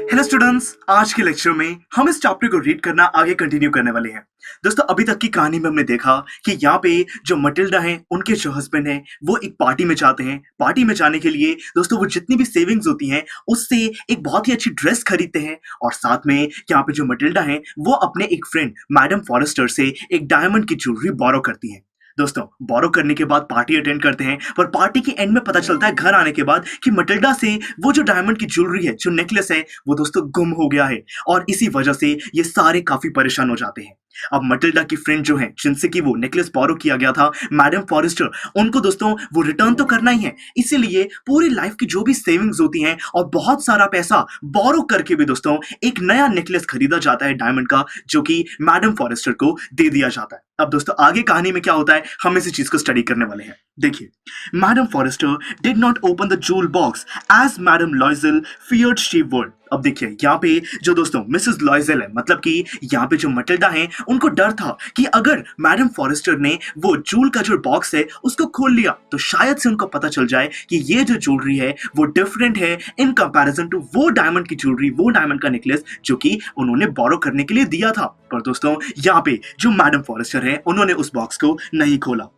Hello students, आज के lecture में हम इस चैप्टर को रीड करना आगे कंटिन्यू करने वाले हैं। दोस्तों, अभी तक की कहानी में हमने देखा कि यहाँ पे जो मटिल्डा है, उनके जो हस्बैंड है, वो एक पार्टी में जाते हैं। पार्टी में जाने के लिए दोस्तों वो जितनी भी सेविंग्स होती हैं उससे एक बहुत ही अच्छी ड्रेस खरीदते हैं और साथ में यहाँ पे जो मटिल्डा है वो अपने एक फ्रेंड मैडम फॉरेस्टर से एक डायमंड की ज्वेलरी बोरो करती है। दोस्तों, बोरो करने के बाद पार्टी अटेंड करते हैं, पर पार्टी के एंड में पता चलता है घर आने के बाद कि मटिल्डा से वो जो डायमंड की ज्वेलरी है, जो नेकलेस है, वो दोस्तों गुम हो गया है और इसी वजह से ये सारे काफी परेशान हो जाते हैं। अब मटिल्डा की फ्रेंड जो है, जिनसे कि वो नेकलेस बोरो किया गया था, मैडम फॉरेस्टर, उनको दोस्तों वो रिटर्न तो करना ही है। इसीलिए पूरी लाइफ की जो भी सेविंग्स होती हैं और बहुत सारा पैसा बोरो करके भी दोस्तों एक नया नेकलेस खरीदा जाता है डायमंड का, जो कि मैडम फॉरेस्टर को दे दिया जाता है। अब दोस्तों आगे कहानी में क्या होता है, हम इसी चीज को स्टडी करने वाले हैं। देखिए, madam Forestier did not open the jewel box as madam Loisel feared she would. अब देखिए, यहाँ पे जो दोस्तों मिसेस लॉयजल है, मतलब कि यहाँ पे जो मटिल्डा है, उनको डर था कि अगर मैडम फॉरेस्टर ने वो जूल का जो बॉक्स है उसको खोल लिया तो शायद से उनको पता चल जाए कि ये जो ज्वेलरी है वो डिफरेंट है इन कंपैरिजन टू वो डायमंड की ज्वेलरी, वो डायमंड का नेकलेस जो कि उन्होंने बोरो करने के लिए दिया था। पर दोस्तों यहाँ पे जो मैडम फॉरेस्टर है, उन्होंने उस बॉक्स को नहीं खोला।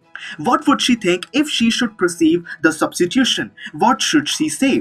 What would she think if she should perceive the substitution? What should she say?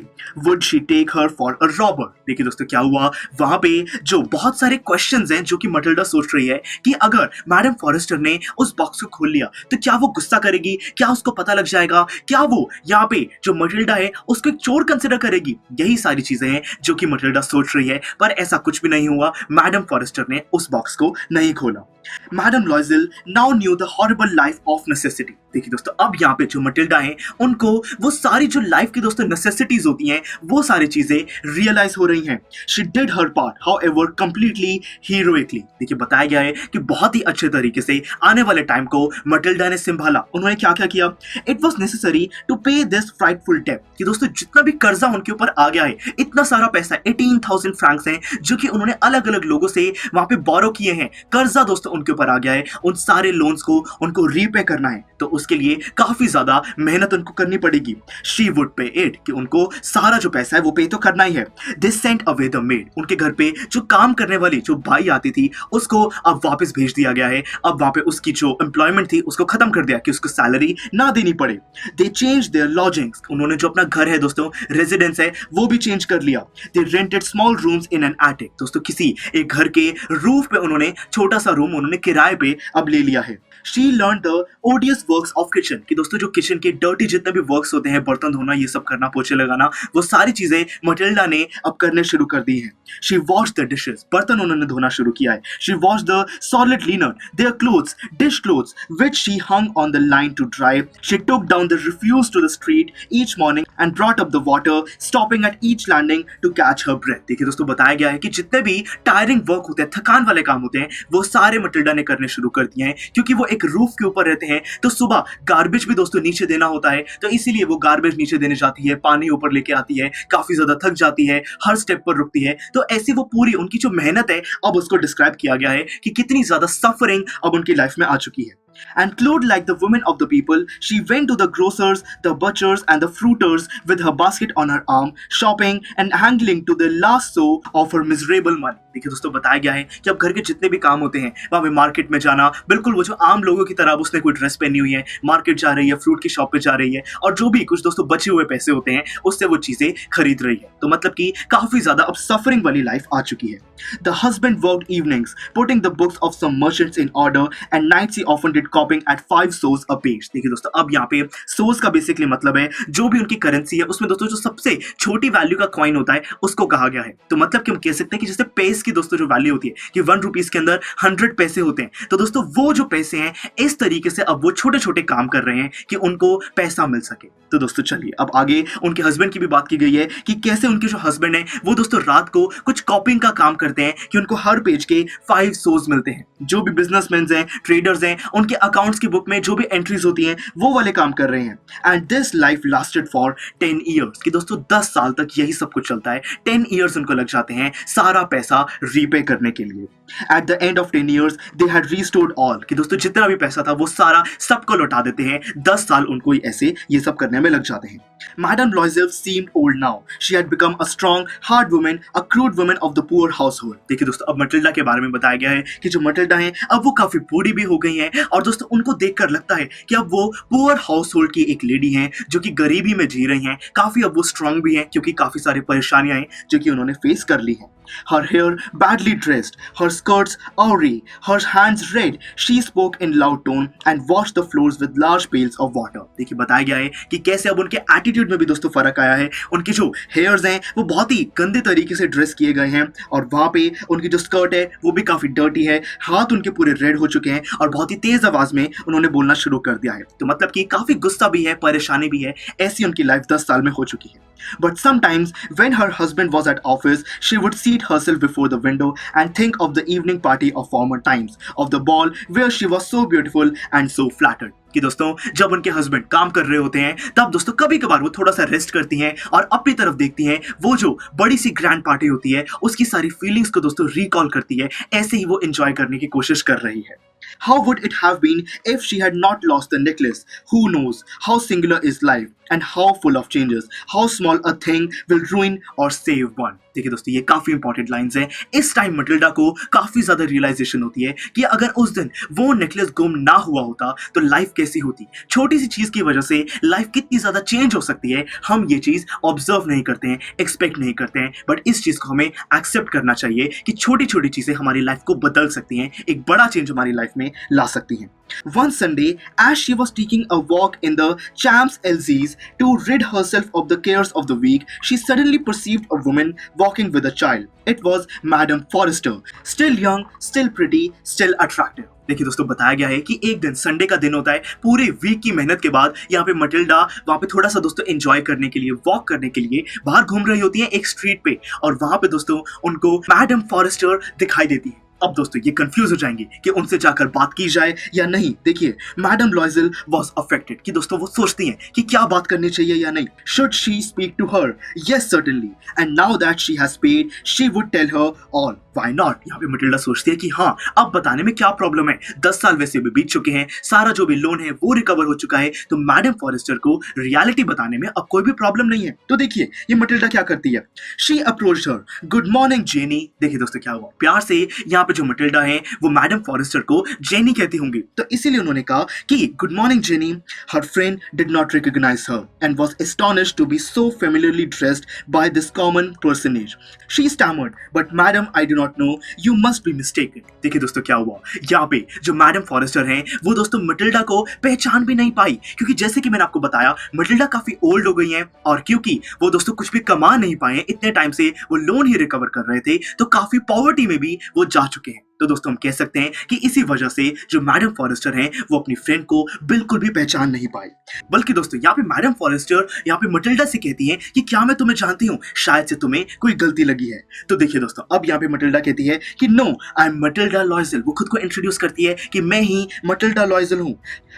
Would she take her for a robber? देखिए दोस्तों, क्या हुआ वहां पे, जो बहुत सारे क्वेश्चंस हैं जो कि मटिल्डा सोच रही है कि अगर मैडम फॉरेस्टर ने उस बॉक्स को खोल लिया तो क्या वो गुस्सा करेगी, क्या उसको पता लग जाएगा, क्या वो यहाँ पे जो मटिल्डा है उसको एक चोर कंसिडर करेगी। यही सारी चीजें हैं जो कि मटिल्डा सोच रही है, पर ऐसा कुछ भी नहीं हुआ। मैडम फॉरेस्टर ने उस बॉक्स को नहीं खोला। Madam लॉयजल now new the horrible life of necessity. देखिए दोस्तों, अब यहाँ पे जो मटिल्डा है, उनको वो सारी जो लाइफ की दोस्तों नेसेसिटीज होती हैं, वो सारी चीजें रियलाइज हो रही हैं। She did her part however completely heroically. देखिए, बताया गया है कि बहुत ही अच्छे तरीके से आने वाले टाइम को मटिल्डा ने संभाला। उन्होंने क्या क्या किया? इट वॉज नेसेसरी टू पे दिस फ्राइटफुल डेब्ट। कि दोस्तों जितना भी कर्जा उनके ऊपर आ गया है, इतना सारा पैसा 18,000 फ्रैंक्स हैं जो कि उन्होंने अलग अलग लोगों से वहां पे बोरो किए हैं। कर्जा दोस्तों उनके ऊपर आ गया है, उन सारे लोन्स को उनको रीपे करना है, तो उसके लिए काफी ज्यादा मेहनत उनको करनी पड़ेगी। शी वुड पे इट, कि उनको सारा जो पैसा है वो पे तो करना ही है। They sent away the made. उनके घर पे जो काम करने वाली जो बाई आती थी उसको अब वापस भेज दिया गया है। अब वहां पे उसकी जो एम्प्लॉयमेंट थी उसको खत्म कर दिया कि उसको सैलरी ना देनी पड़े। They change their lodgings. उन्होंने जो अपना घर है दोस्तों, रेजिडेंस है, वो भी चेंज कर लिया। They rented small rooms in an attic. दोस्तों किसी एक घर के रूफ पे उन्होंने छोटा सा रूम उन्होंने किराए पे अब ले लिया है। She learned the odious works of kitchen। कि दोस्तों जो किचन के डर्टी जितने भी वर्क्स होते हैं, बर्तन धोना, ये सब करना, पोछे लगाना, वो सारी चीजें मटिल्डा ने अब करने शुरू कर दी हैं। She washed the dishes। बर्तन उन्होंने धोना शुरू किया है। She washed the solid linen, their clothes, dish clothes, which she hung on the line to dry। She took down the refuse to the street each morning and brought up the water, stopping at each landing to catch her breath। देखिए दोस्तों, बताया गया है कि जितने भी tiring work होते हैं, थकान वाले काम होते हैं, वो सारे मटिल्डा ने करने शुरू कर दिए हैं। क्योंकि वो एक रूफ के ऊपर रहते हैं तो सुबह गार्बेज भी दोस्तों नीचे देना होता है, तो इसीलिए वो गार्बेज नीचे देने जाती है, पानी ऊपर लेके आती है, काफी ज्यादा थक जाती है, हर स्टेप पर रुकती है। तो ऐसी वो पूरी उनकी जो मेहनत है, अब उसको डिस्क्राइब किया गया है कि कितनी ज्यादा सफरिंग अब उनकी लाइफ में आ चुकी है। And clothed like the women of the people, she went to the grocers, the butchers and the fruiters with her basket on her arm, shopping and haggling to the last sou of her miserable money। देखिए दोस्तों, बताया गया है कि अब घर के जितने भी काम होते हैं, वहां पे मार्केट में जाना, बिल्कुल वो जो आम लोगों की तरह, उसने कोई ड्रेस पहनी हुई है, मार्केट जा रही है, फ्रूट की शॉप पे जा रही है, और जो भी कुछ दोस्तों बचे हुए पैसे होते हैं उससे वो चीजें खरीद रही है। तो मतलब कि काफी ज्यादा अब सफरिंग वाली लाइफ आ चुकी है। The husband worked evenings, putting the books of some merchants in order, and nights he often did copying at 5 sous a page। देखिए दोस्तों, अब यहाँ पे सोस का बेसिकली मतलब है जो भी उनकी करेंसी है, उसमें दोस्तों जो सबसे छोटी वैल्यू का कॉइन होता है उसको कहा गया है। तो मतलब कि हम कह सकते हैं कि जैसे पेस की दोस्तों जो वैल्यू होती है कि 1 रुपीस के अंदर 100 पैसे होते हैं, तो दोस्तों वो जो पैसे हैं इस तरीके से अब वो छोटे छोटे काम कर रहे हैं कि उनको पैसा मिल सके। तो दोस्तों चलिए अब आगे उनके हस्बैंड की भी बात की गई है कि कैसे उनके जो हस्बैंड है वो दोस्तों रात को कुछ कॉपिंग का काम करते हैं कि उनको हर पेज के 5 सोज मिलते हैं। जो भी बिजनेसमैन हैं, ट्रेडर्स हैं, उनके अकाउंट्स की बुक में जो भी एंट्रीज होती हैं वो वाले काम कर रहे हैं। And this life lasted for 10 years. कि दोस्तों 10 साल तक यही सब कुछ चलता है। 10 ईयर्स उनको लग जाते हैं सारा पैसा रीपे करने के लिए। At the end of 10 years they had restored all, कि दोस्तों जितना भी पैसा था वो सारा सबको लौटा देते हैं। 10 साल उनको ही ऐसे ये सब करने में लग जाते हैं। Madam लॉइजल seemed old now. She had become a strong, hard woman, a crude woman of the poor household. देखिए दोस्तों, अब मटिल्डा के बारे में बताया गया है कि जो मटिल्डा है अब वो काफी बूढ़ी भी हो गई हैं, और दोस्तों उनको देखकर लगता है कि अब वो पुअर हाउस होल्ड की एक लेडी हैं जो कि गरीबी में जी रही हैं। काफी अब वो स्ट्रांग भी हैं क्योंकि काफी सारी परेशानियां हैं जो कि उन्होंने फेस कर ली हैं। Her hair badly dressed, her skirts awry, her hands red. She spoke in loud tone and washed the floors with large pails of water. देखिए बताया गया है कि कैसे अब उनके एटीट्यूड में भी दोस्तों फर्क आया है। उनके जो हेयर्स हैं वो बहुत ही गंदे तरीके से ड्रेस किए गए हैं, और वहाँ पे उनकी जो स्कर्ट है वो भी काफी डर्टी है। हाथ उनके पूरे रेड हो चुके हैं और बहुत ही तेज आवाज में उन्होंने बोलना शुरू कर दिया है। तो मतलब कि काफी गुस्सा भी है, परेशानी भी है। ऐसी उनकी लाइफ 10 साल में हो चुकी है। But sometimes when her husband was at office, she would seat herself before the window and think of the evening party of former times, of the ball where she was so beautiful and so flattered. कि दोस्तों जब उनके husband काम कर रहे होते हैं तब दोस्तों कभी कभार वो थोड़ा सा रेस्ट करती हैं और अपनी तरफ देखती हैं। वो जो बड़ी सी ग्रैंड पार्टी होती है उसकी सारी फीलिंग्स को दोस्तों रिकॉल करती है। ऐसे ही वो एंजॉय करने की कोशिश कर रही है। How would it have been if she had not lost the necklace? Who knows how singular is life and how full of changes. How small a thing will ruin or save one. देखिए दोस्तों ये काफी important lines हैं। इस time Matilda को काफी ज्यादा realisation होती है कि अगर उस दिन वो नेकलेस गुम ना हुआ होता तो लाइफ कैसी होती। छोटी सी चीज की वजह से लाइफ कितनी ज्यादा चेंज हो सकती है। हम ये चीज ऑब्जर्व नहीं करते हैं, एक्सपेक्ट नहीं करते हैं, बट इस चीज को हमें एक्सेप्ट करना चाहिए कि छोटी छोटी चीजें हमारी लाइफ को बदल सकती हैं, एक बड़ा चेंज हमारी लाइफ में ला सकती हैं। One Sunday, as she was taking a walk in the Champs-Élysées to rid herself of the cares of the week, she suddenly perceived a woman walking with a child. It was Madame Forrester, still young, still pretty, still attractive. देखिए दोस्तों बताया गया है कि एक दिन Sunday का दिन होता है। पूरे वीक की मेहनत के बाद यहाँ पे मटिल्डा वहाँ पे थोड़ा सा दोस्तों एंजॉय करने के लिए, वॉक करने के लिए बाहर घूम रही होती है एक स्ट्रीट पे, और वहाँ पे दोस्तों उनको मैडम फॉरेस्टर दिखाई देती है। अब दोस्तों ये कंफ्यूज हो जाएंगे कि उनसे जाकर बात की जाए या नहीं। देखिए मैडम लॉइजल वाज अफेक्टेड कि दोस्तों वो सोचती हैं कि क्या बात करनी चाहिए या नहीं। Should she speak to her? Yes certainly, and now that she has paid she would tell her all. Why not? यहाँ पे मटिल्डा सोचती है कि हाँ अब बताने में क्या प्रॉब्लम है। 10 साल वैसे भी बीत चुके हैं, सारा जो भी लोन है वो रिकवर हो चुका है, तो मैडम फॉरेस्टर को रियलिटी बताने में अब कोई भी प्रॉब्लम नहीं है। तो देखिए ये मटिल्डा क्या करती है। She approached her, good morning jenny. देखिए दोस्तों क्या हुआ, प्यार से यहाँ पे जो मटिल्डा है वो मैडम फॉरेस्टर को जेनी कहती होंगी, तो इसीलिए उन्होंने कहा कि good morning Jeanne. Her friend did not recognize her and was astonished to be so familiarly dressed by this common personage. She stammered, but madam I do not know, you must be mistaken. देखिए दोस्तों क्या हुआ, यहाँ पे जो madam forester हैं वो दोस्तों मटिल्डा को पहचान भी नहीं पाई, क्योंकि जैसे कि मैंने आपको बताया मटिल्डा काफी ओल्ड हो गई हैं, और क्योंकि वो दोस्तों कुछ भी कमा नहीं पाए, इतने टाइम से वो लोन ही रिकवर कर रहे थे, तो काफी पॉवर्टी में भी वो जा चुके हैं। तो दोस्तों हम कह सकते हैं कि इसी वजह से जो मैडम फॉरेस्टर हैं वो अपनी फ्रेंड को बिल्कुल भी पहचान नहीं पाई। बल्कि दोस्तों यहाँ पे मैडम फॉरेस्टर यहाँ पे मटिल्डा से कहती हैं कि क्या मैं तुम्हें जानती हूँ, शायद से तुम्हें कोई गलती लगी है। तो देखिए दोस्तों अब यहाँ पे मटिल्डा कहती है कि no I am Matilda Loisel. वो खुद को इंट्रोड्यूस करती है कि मैं ही मटिल्डा लॉइजल हूँ।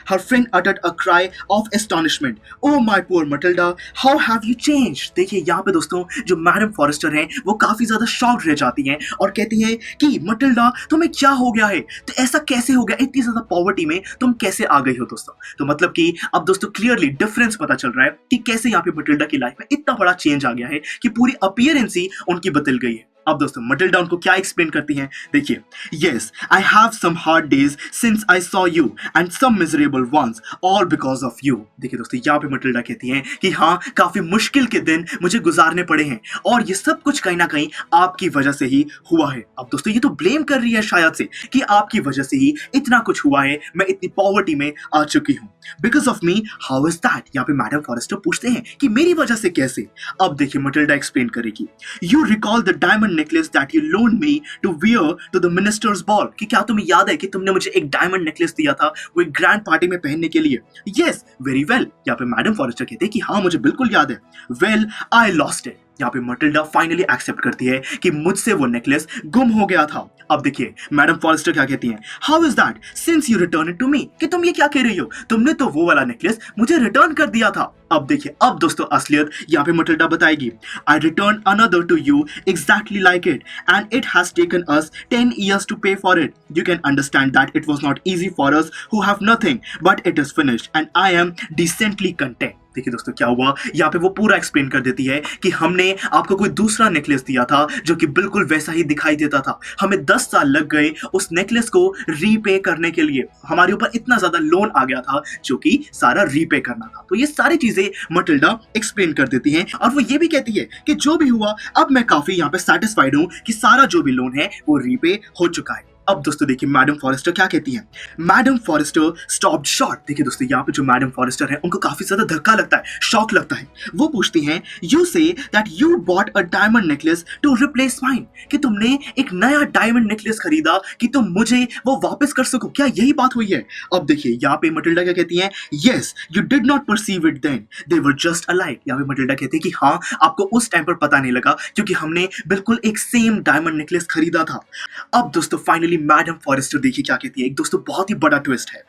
हर friend uttered a cry of astonishment. Oh my poor Matilda, how have you changed? देखिए यहाँ पे दोस्तों जो मैडम फॉरेस्टर हैं वो काफी ज्यादा शॉक्ड रह जाती हैं और कहती हैं कि मटिल्डा तुम्हें क्या हो गया है, तो ऐसा कैसे हो गया, इतनी ज्यादा पॉवर्टी में तुम कैसे आ गई हो दोस्तों। तो मतलब कि अब दोस्तों क्लियरली डिफरेंस पता चल रहा है कि कैसे यहाँ पे मटिल्डा की लाइफ में इतना बड़ा चेंज आ गया है कि पूरी अपीयरेंस ही उनकी बदल गई है। अब दोस्तों मटिल्डा उनको क्या एक्सप्लेन करती हैं, देखिए। Yes I have some hard days since I saw you and some miserable ones all because of you. देखिए दोस्तों यहाँ पे मटिल्डा कहती हैं कि हाँ काफी मुश्किल के दिन मुझे गुजारने पड़े हैं और ये सब कुछ कहीं ना कहीं आपकी वजह से ही हुआ है। अब दोस्तों ये तो ब्लेम कर रही है शायद से कि आपकी वजह से ही इतना कुछ हुआ है, मैं इतनी पॉवर्टी में आ चुकी हूँ। Because of me, how is that? यहाँ पे मैडम फॉरेस्टर पूछते हैं कि मेरी वजह से कैसे। अब देखिए मटिल्डा एक्सप्लेन करेगी। You recall the diamond necklace that you loaned me to wear to the minister's ball। कि क्या तुम्हें याद है कि तुमने मुझे एक डायमंड नेकलेस दिया था वो एक ग्रैंड पार्टी में पहनने के लिए। Yes, very well। यहाँ पे मैडम फॉरेस्टर कहते हैं कि हाँ मुझे बिल्कुल याद है। Well, I lost it। यहाँ पे मटिल्डा फाइनली एक्सेप्ट करती है कि मुझसे वो नेकलेस गुम हो गया था। अब देखिए मैडम फॉरेस्टर क्या कहती हैं, how is that since you return it to me, कि तुम ये क्या कह रही हो, तुमने तो वो वाला नेकलेस मुझे रिटर्न कर दिया था। अब देखिए, अब दोस्तों असलियत यहाँ पे मटिल्डा बताएगी, I return another to you exactly like it and it has taken us 10 years to pay for it. You can understand that it was not easy for us who have nothing, but it is finished and I am decently content. देखिए दोस्तों क्या हुआ, यहाँ पे वो पूरा explain कर देती है कि हमने आपको कोई दूसरा नेकलेस दिया था जो कि बिल्कुल वैसा ही दिखाई देता था। हमें 10 साल लग गए उस नेकलेस को रीपे करने के लिए, हमारे ऊपर इतना ज्यादा लोन आ गया था जो कि सारा रीपे करना था। तो ये सारी चीजें मटिल्डा एक्सप्लेन कर देती है और वो ये भी कहती है कि जो भी हुआ अब मैं काफी यहाँ पे सेटिस्फाइड हूँ कि सारा जो भी लोन है वो रीपे हो चुका है। अब दोस्तों देखिए मैडम फॉरेस्टर क्या कहती हैं, मैडम फॉरेस्टर स्टॉप्ड शॉर्ट। देखिए दोस्तों यहाँ पे जो मैडम फॉरेस्टर है उनको काफी ज्यादा धक्का लगता है, शॉक लगता है। वो पूछती हैं, you say that you bought a diamond necklace to replace mine, कि तुमने एक नया डायमंड नेकलेस खरीदा कि तुम मुझे वो वापस कर सको, क्या यही बात हुई है? अब देखिए यहाँ पे मटिल्डा क्या कहती हैं, yes you did not perceive it then they were just alike. यहाँ पे मटिल्डा कहती है कि हाँ आपको उस टाइम पर पता नहीं लगा क्योंकि हमने बिल्कुल एक सेम डायमंड नेकलेस खरीदा था। अब दोस्तों फाइनली मैडम फॉरेस्टर देखिए क्या कहती है, एक दोस्तों बहुत ही बड़ा ट्विस्ट है।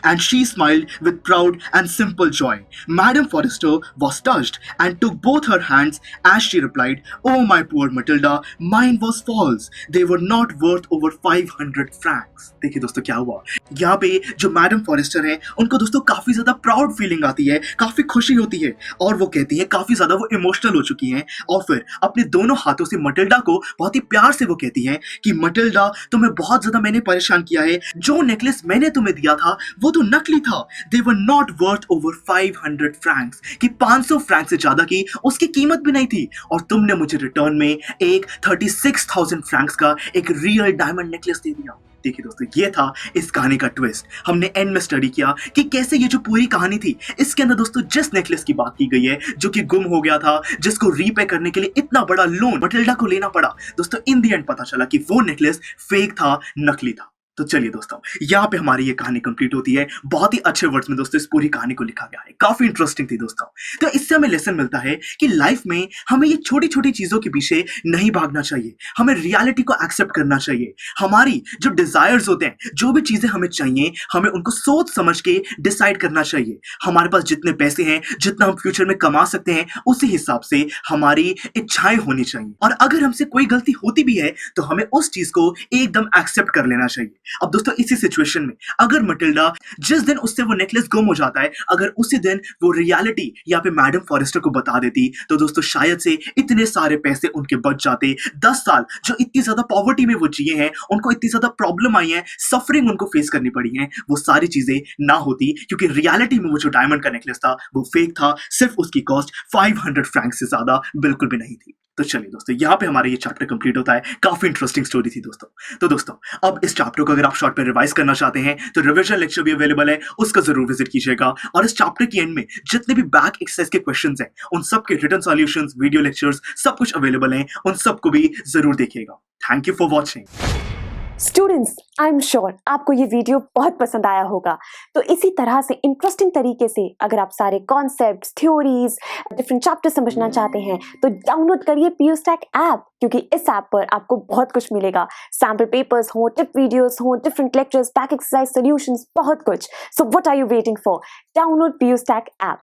And she smiled with proud and simple joy. Madam Forrester was touched and took both her hands as she replied, "Oh my poor Matilda, mine was false. They were not worth over 500 francs." देखिए दोस्तों क्या हुआ, यहाँ पे जो madam forester है उनको दोस्तों काफी ज्यादा प्राउड फीलिंग आती है, काफी खुशी होती है और वो कहती है, काफी ज्यादा वो इमोशनल हो चुकी हैं और फिर अपने दोनों हाथों से मटिल्डा को बहुत ही प्यार से वो कहती हैं कि मटिल्डा तुम्हें बहुत ज्यादा मैंने परेशान किया है, जो नेकलेस मैंने तुम्हें दिया था वो तो नकली था। They were not worth over 500 francs, कि 500 फ्रैंक से ज्यादा की उसकी कीमत भी नहीं थी और तुमने मुझे रिटर्न में एक 36,000 फ्रैंक्स का एक रियल डायमंड नेकलेस दे दिया। देखिए दोस्तों ये था इस कहानी का ट्विस्ट। हमने एंड में स्टडी किया कि कैसे ये जो पूरी कहानी थी इसके अंदर दोस्तों जिस नेकलेस की बात की गई है जो कि गुम हो गया था, जिसको रीपे करने के लिए इतना बड़ा लोन मटिल्डा को लेना पड़ा, दोस्तों इन दी एंड पता चला कि वो नेकलेस फेक था, नकली था। तो चलिए दोस्तों यहाँ पे हमारी ये कहानी कंप्लीट होती है। बहुत ही अच्छे वर्ड्स में दोस्तों इस पूरी कहानी को लिखा गया है, काफी इंटरेस्टिंग थी दोस्तों। तो इससे हमें लेसन मिलता है कि लाइफ में हमें ये छोटी छोटी चीजों के पीछे नहीं भागना चाहिए, हमें रियलिटी को एक्सेप्ट करना चाहिए। हमारी जो डिजायर्स होते हैं, जो भी चीजें हमें चाहिए, हमें उनको सोच समझ के डिसाइड करना चाहिए। हमारे पास जितने पैसे हैं, जितना हम फ्यूचर में कमा सकते हैं, उसी हिसाब से हमारी इच्छाएं होनी चाहिए और अगर हमसे कोई गलती होती भी है तो हमें उस चीज को एकदम एक्सेप्ट कर लेना चाहिए। अब दोस्तों इसी सिचुएशन में अगर मटिल्डा जिस दिन उससे वो नेकलेस गुम हो जाता है, अगर उसी दिन वो रियलिटी यहाँ पे मैडम फॉरेस्टर को बता देती तो दोस्तों शायद से इतने सारे पैसे उनके बच जाते। 10 साल जो इतनी ज्यादा पॉवर्टी में वो जिए हैं, उनको इतनी ज्यादा प्रॉब्लम आई है, सफरिंग उनको फेस करनी पड़ी है, वो सारी चीजें ना होती क्योंकि रियलिटी में वो जो डायमंड का नेकलेस था वो फेक था। सिर्फ उसकी कॉस्ट 500 फ्रैंक से ज्यादा बिल्कुल भी नहीं थी। तो चलिए दोस्तों यहाँ पे हमारा ये चैप्टर कंप्लीट होता है। काफी इंटरेस्टिंग स्टोरी थी दोस्तों। तो दोस्तों अब इस चैप्टर को अगर आप शॉर्ट पे रिवाइज करना चाहते हैं तो रिवीजन लेक्चर भी अवेलेबल है, उसका जरूर विजिट कीजिएगा और इस चैप्टर की एंड में जितने भी बैक एक्सरसाइज के क्वेश्चंस हैं उन सब के रिटन सॉल्यूशंस, वीडियो लेक्चर्स सब कुछ अवेलेबल हैं, उन सबको भी जरूर देखिएगा। Thank you for watching. Students, I am sure आपको ये वीडियो बहुत पसंद आया होगा। तो इसी तरह से इंटरेस्टिंग तरीके से अगर आप सारे कॉन्सेप्ट्स, थ्योरीज, डिफरेंट चैप्टर समझना चाहते हैं तो डाउनलोड करिए PUSTAC ऐप, क्योंकि इस ऐप पर आपको बहुत कुछ मिलेगा। सैम्पल पेपर्स हो, टिप वीडियोस हो, different lectures, back exercise solutions, बहुत कुछ। So what are you waiting for? Download PUSTAC app.